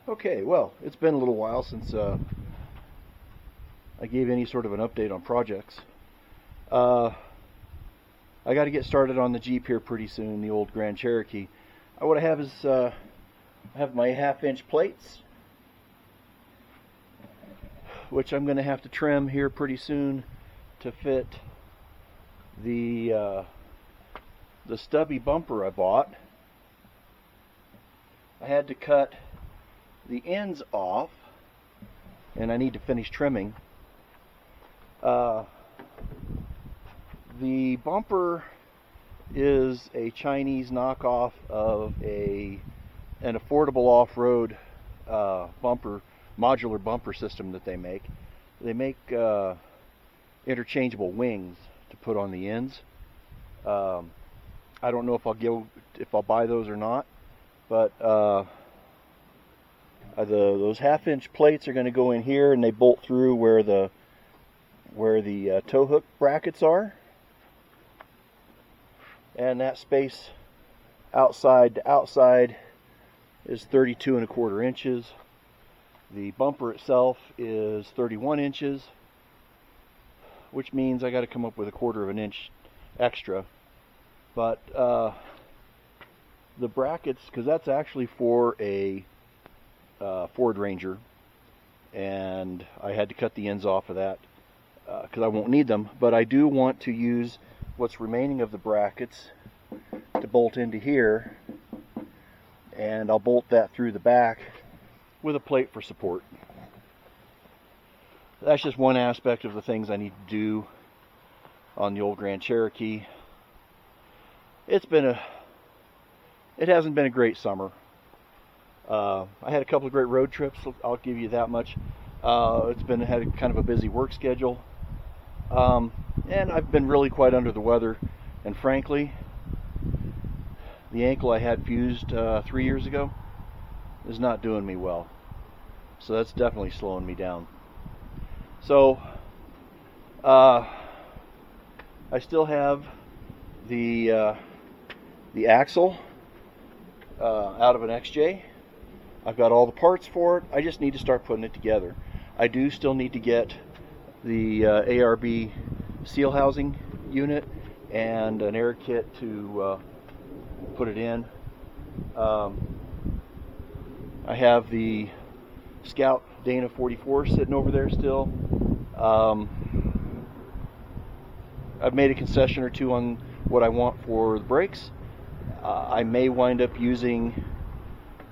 Okay, well, it's been a little while since I gave any sort of an update on projects. I got to get started on the Jeep here pretty soon, the old Grand Cherokee. What I have is I have my 1/2-inch plates, which I'm going to have to trim here pretty soon to fit the stubby bumper I bought. I had to cut the ends off, and I need to finish trimming. The bumper is a Chinese knockoff of an affordable off-road modular bumper system that they make. They make interchangeable wings to put on the ends. I don't know if I'll buy those or not, but those 1/2-inch plates are going to go in here, and they bolt through where the tow hook brackets are, and that space outside to outside is 32 1/4 inches. The bumper itself is 31 inches, which means I got to come up with 1/4 of an inch extra. But the brackets, because that's actually for a Ford Ranger, and I had to cut the ends off of that because I won't need them, but I do want to use what's remaining of the brackets to bolt into here, and I'll bolt that through the back with a plate for support. That's just one aspect of the things I need to do on the old Grand Cherokee. It hasn't been a great summer. I had a couple of great road trips, I'll give you that much. Had kind of a busy work schedule, and I've been really quite under the weather, and frankly, the ankle I had fused 3 years ago is not doing me well, so that's definitely slowing me down. So I still have the axle out of an XJ. I've got all the parts for it. I just need to start putting it together. I do still need to get the ARB seal housing unit and an air kit to put it in. I have the Scout Dana 44 sitting over there still. I've made a concession or two on what I want for the brakes. I may wind up using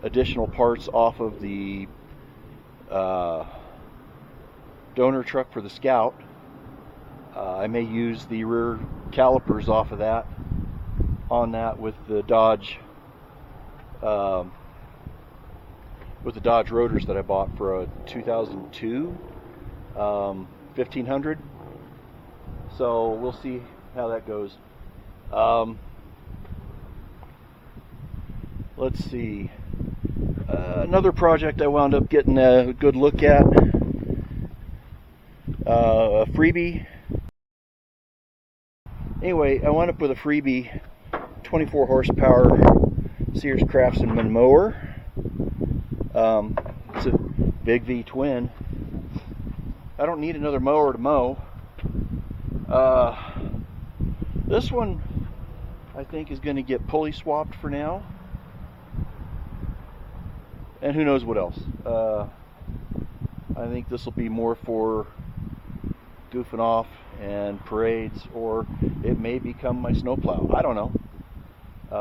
additional parts off of the donor truck for the Scout. I may use the rear calipers off of that on that with the Dodge rotors that I bought for a 2002 1500. So we'll see how that goes. Let's see. Another project I wound up getting a good look at, a freebie. Anyway, I wound up with a freebie 24 horsepower Sears Craftsman mower. It's a big V twin. I don't need another mower to mow. This one I think is going to get pulley swapped for now, and who knows what else. I think this will be more for goofing off and parades, or it may become my snowplow. I don't know.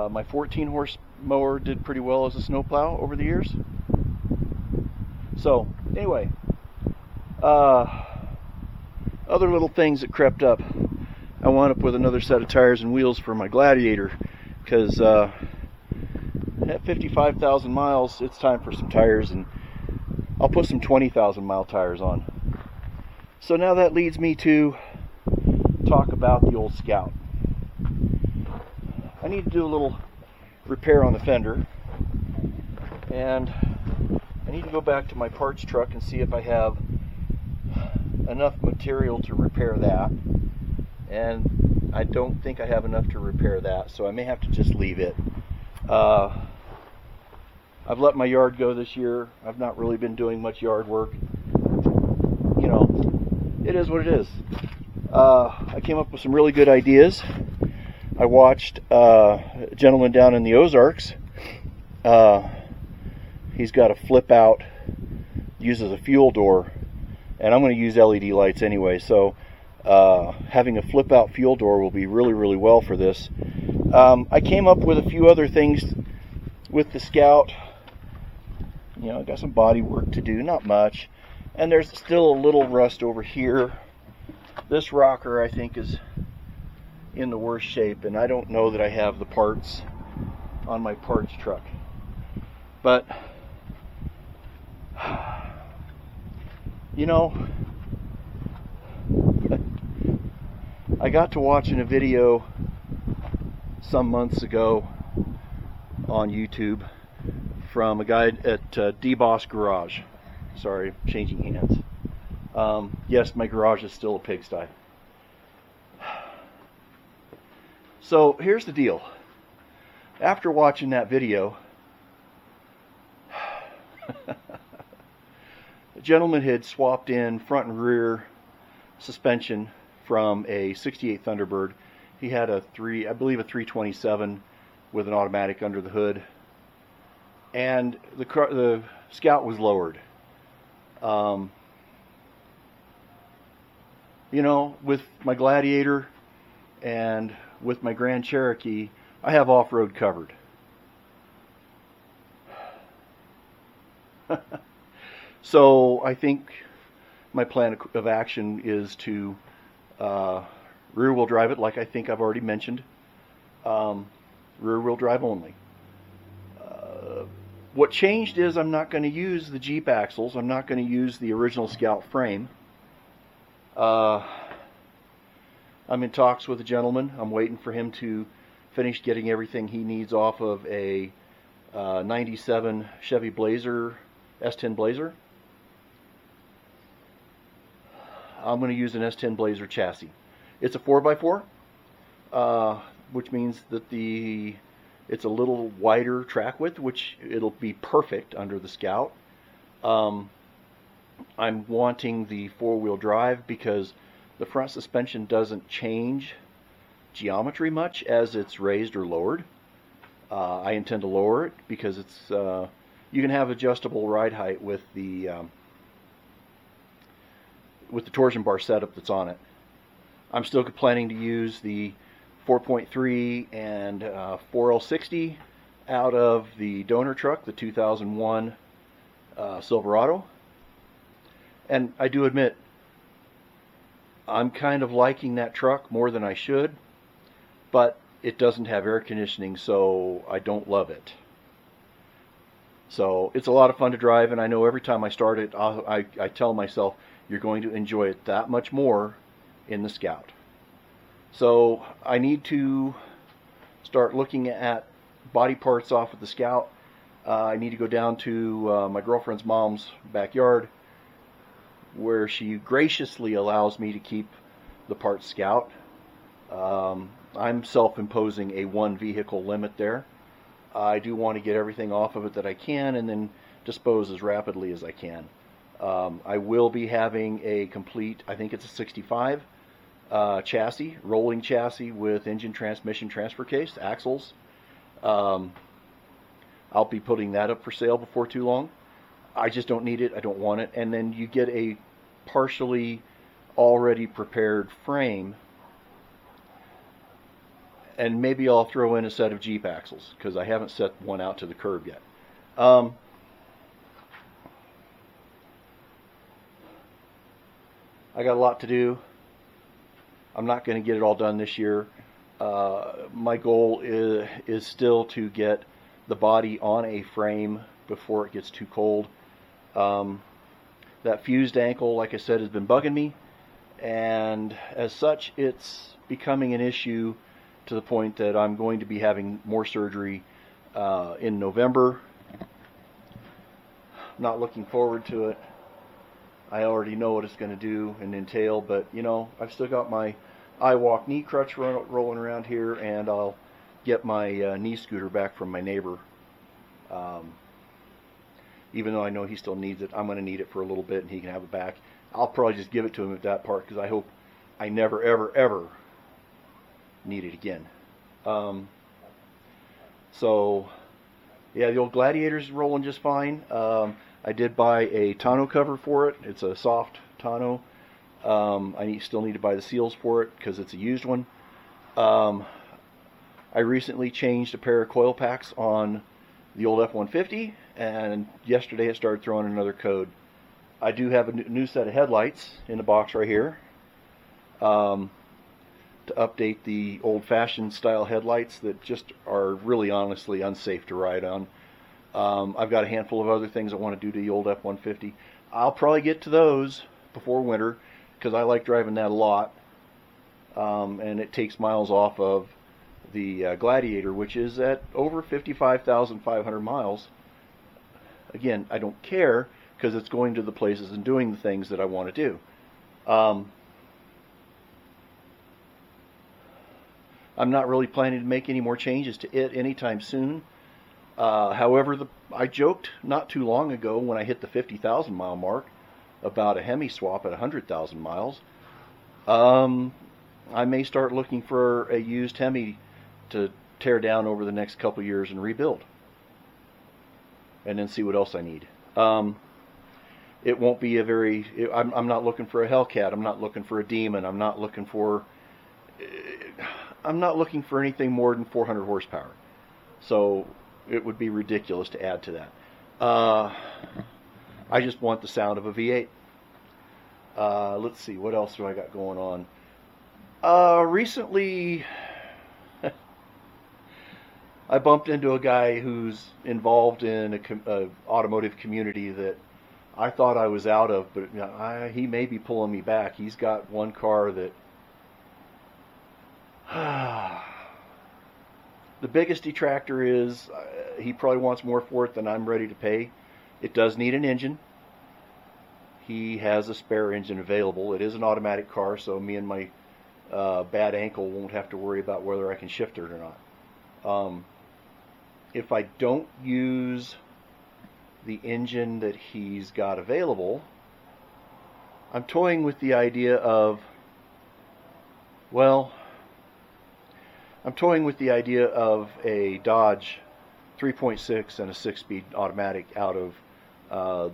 My 14 horse mower did pretty well as a snowplow over the years. So anyway, other little things that crept up. I wound up with another set of tires and wheels for my Gladiator, because at 55,000 miles, it's time for some tires, and I'll put some 20,000 mile tires on. So now that leads me to talk about the old Scout. I need to do a little repair on the fender, and I need to go back to my parts truck and see if I have enough material to repair that, and I don't think I have enough to repair that, so I may have to just leave it. I've let my yard go this year. I've not really been doing much yard work. You know, it is what it is. I came up with some really good ideas. I watched a gentleman down in the Ozarks. He's got a flip out, uses a fuel door, and I'm going to use LED lights anyway, so having a flip out fuel door will be really, really well for this. I came up with a few other things with the Scout. You know, I got some body work to do, not much, and there's still a little rust over here. This rocker, I think, is in the worst shape, and I don't know that I have the parts on my parts truck. But you know, I got to watching a video some months ago on YouTube from a guy at D-Boss Garage. Sorry, changing hands. Yes, my garage is still a pigsty. So here's the deal. After watching that video, the gentleman had swapped in front and rear suspension from a 68 Thunderbird. He had I believe a 327 with an automatic under the hood, and the Scout was lowered. You know, with my Gladiator and with my Grand Cherokee, I have off-road covered. So I think my plan of action is to rear-wheel drive it, like I think I've already mentioned. Rear-wheel drive only. What changed is I'm not going to use the Jeep axles. I'm not going to use the original Scout frame. I'm in talks with a gentleman. I'm waiting for him to finish getting everything he needs off of a 97 Chevy Blazer, S10 Blazer. I'm going to use an S10 Blazer chassis. It's a 4x4, which means that it's a little wider track width, which it'll be perfect under the Scout. I'm wanting the four-wheel drive because the front suspension doesn't change geometry much as it's raised or lowered. I intend to lower it because it's you can have adjustable ride height with the torsion bar setup that's on it. I'm still planning to use the 4.3 and 4L60 out of the donor truck, the 2001 Silverado. And I do admit, I'm kind of liking that truck more than I should, but it doesn't have air conditioning, so I don't love it. So it's a lot of fun to drive, and I know every time I start it, I tell myself, you're going to enjoy it that much more in the Scout. So I need to start looking at body parts off of the Scout. I need to go down to my girlfriend's mom's backyard, where she graciously allows me to keep the parts Scout. I'm self-imposing a one vehicle limit there. I do want to get everything off of it that I can and then dispose as rapidly as I can. I will be having a complete, I think it's a 65 chassis, rolling chassis with engine, transmission, transfer case, axles. I'll be putting that up for sale before too long. I just don't need it. I don't want it. And then you get a partially already prepared frame, and maybe I'll throw in a set of Jeep axles because I haven't set one out to the curb yet. I got a lot to do. I'm not going to get it all done this year. My goal is still to get the body on a frame before it gets too cold. That fused ankle, like I said, has been bugging me, and as such it's becoming an issue to the point that I'm going to be having more surgery in November. Not looking forward to it. I already know what it's going to do and entail, but you know, I've still got my iWalk knee crutch rolling around here, and I'll get my knee scooter back from my neighbor. even though I know he still needs it. I'm going to need it for a little bit, and he can have it back. I'll probably just give it to him at that part, because I hope I never, ever, ever need it again. So, yeah, the old Gladiator's rolling just fine. I did buy a tonneau cover for it. It's a soft tonneau. I still need to buy the seals for it because it's a used one. I recently changed a pair of coil packs on the old F-150, and yesterday it started throwing another code. I do have a new set of headlights in the box right here to update the old-fashioned style headlights that just are really honestly unsafe to ride on. I've got a handful of other things I want to do to the old F-150. I'll probably get to those before winter because I like driving that a lot, and it takes miles off of the Gladiator, which is at over 55,500 miles. Again, I don't care because it's going to the places and doing the things that I want to do. I'm not really planning to make any more changes to it anytime soon. However, I joked not too long ago when I hit the 50,000 mile mark about a Hemi swap at 100,000 miles. I may start looking for a used Hemi to tear down over the next couple years and rebuild, and then see what else I need. It won't be a very. I'm not looking for a Hellcat. I'm not looking for a Demon. I'm not looking for anything more than 400 horsepower. So it would be ridiculous to add to that. I just want the sound of a V8. Let's see, what else do I got going on? Recently, I bumped into a guy who's involved in a automotive community that I thought I was out of, but he may be pulling me back. He's got one car that the biggest detractor is he probably wants more for it than I'm ready to pay. It does need an engine. He has a spare engine available. It is an automatic car, so me and my bad ankle won't have to worry about whether I can shift it or not. If I don't use the engine that he's got available, I'm toying with the idea of, well, I'm toying with the idea of a Dodge 3.6 and a 6-speed automatic out of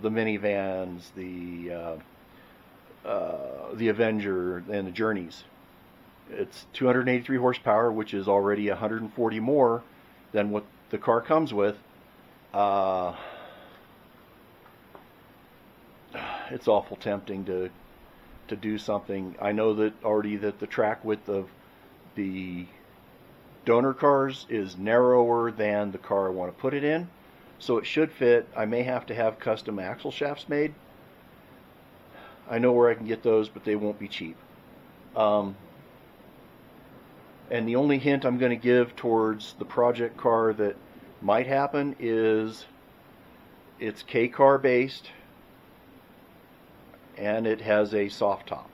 the minivans, the Avenger, and the Journeys. It's 283 horsepower, which is already 140 more than what the car comes with. It's awful tempting to do something. I know that already that the track width of the donor cars is narrower than the car I want to put it in, so it should fit. I may have to have custom axle shafts made. I know where I can get those, but they won't be cheap. And the only hint I'm going to give towards the project car that might happen is it's K-car based and it has a soft top.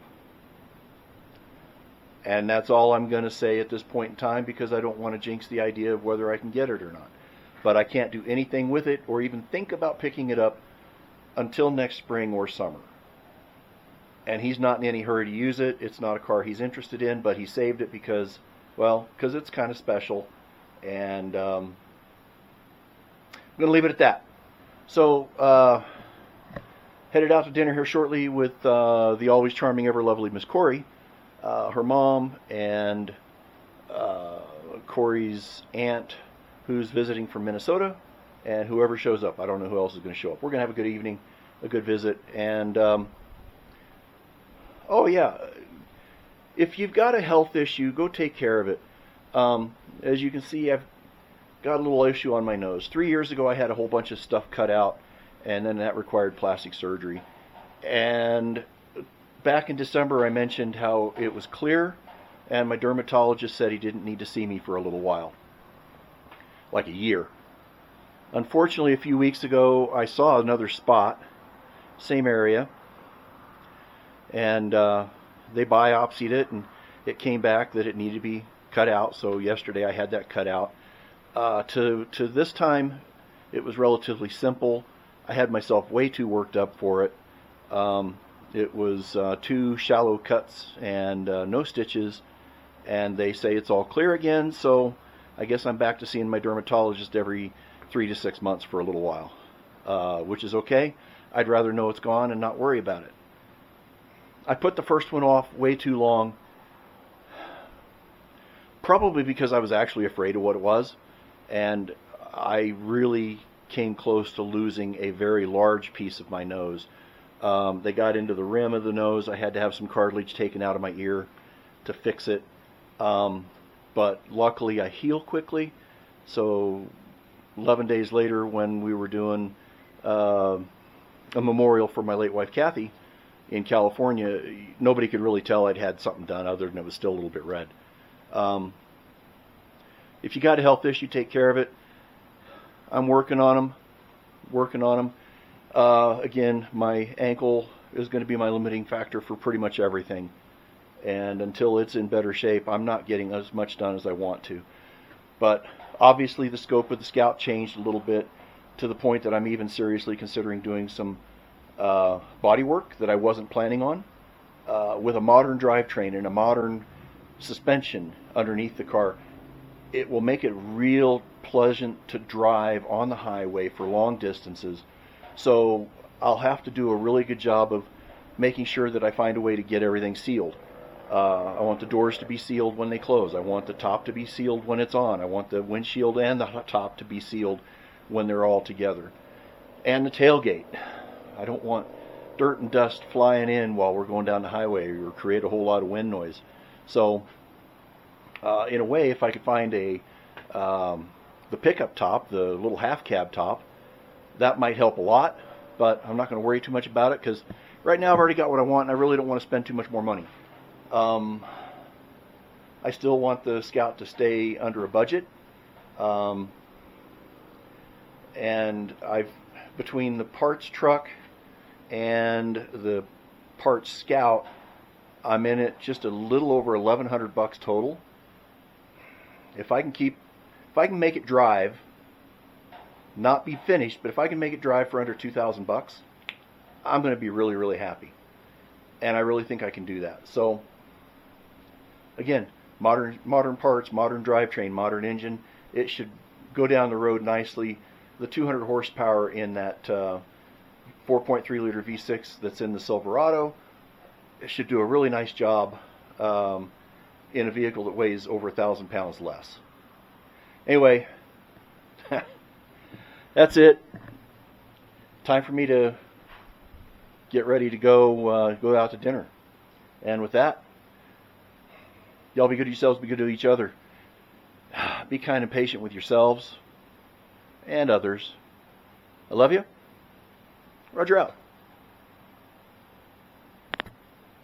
And that's all I'm going to say at this point in time, because I don't want to jinx the idea of whether I can get it or not. But I can't do anything with it or even think about picking it up until next spring or summer. And he's not in any hurry to use it. It's not a car he's interested in, but he saved it because, well, because it's kind of special. And I'm going to leave it at that. So, headed out to dinner here shortly with the always charming, ever lovely Miss Corey. Her mom and Corey's aunt, who's visiting from Minnesota, and whoever shows up. I don't know who else is going to show up. We're going to have a good evening, a good visit, and oh yeah, if you've got a health issue, go take care of it. As you can see, I've got a little issue on my nose. 3 years ago, I had a whole bunch of stuff cut out, and then that required plastic surgery. And back in December, I mentioned how it was clear, and my dermatologist said he didn't need to see me for a little while, like a year. Unfortunately, a few weeks ago, I saw another spot, same area, and they biopsied it, and it came back that it needed to be cut out. So yesterday I had that cut out. To this time, it was relatively simple. I had myself way too worked up for it. It was 2 shallow cuts and no stitches, and they say it's all clear again, so I guess I'm back to seeing my dermatologist every 3 to 6 months for a little while, which is okay. I'd rather know it's gone and not worry about it. I put the first one off way too long, probably because I was actually afraid of what it was, and I really came close to losing a very large piece of my nose. They got into the rim of the nose. I had to have some cartilage taken out of my ear to fix it, but luckily I heal quickly. So 11 days later, when we were doing a memorial for my late wife Kathy in California, nobody could really tell I'd had something done other than it was still a little bit red. If you got a health issue, take care of it. I'm working on them. Again, my ankle is going to be my limiting factor for pretty much everything. And until it's in better shape, I'm not getting as much done as I want to. But obviously the scope of the Scout changed a little bit to the point that I'm even seriously considering doing some body work that I wasn't planning on. With a modern drivetrain and a modern suspension underneath the car, it will make it real pleasant to drive on the highway for long distances. So I'll have to do a really good job of making sure that I find a way to get everything sealed. I want the doors to be sealed when they close. I want the top to be sealed when it's on. I want the windshield and the top to be sealed when they're all together. And the tailgate. I don't want dirt and dust flying in while we're going down the highway or create a whole lot of wind noise. So in a way, if I could find the pickup top, the little half cab top, that might help a lot, but I'm not going to worry too much about it because right now I've already got what I want and I really don't want to spend too much more money. I still want the Scout to stay under a budget, and between the parts truck and the parts Scout, I'm in it just a little over $1,100 total. If I can make it drive, not be finished, but if I can make it drive for under $2,000, I'm going to be really, really happy. And I really think I can do that. So again, modern parts, modern drivetrain, modern engine. It should go down the road nicely. The 200 horsepower in that 4.3 liter V6 that's in the Silverado, it should do a really nice job in a vehicle that weighs over 1,000 pounds less. Anyway, that's it. Time for me to get ready to go out to dinner. And with that, y'all be good to yourselves, be good to each other. Be kind and patient with yourselves and others. I love you. Roger out.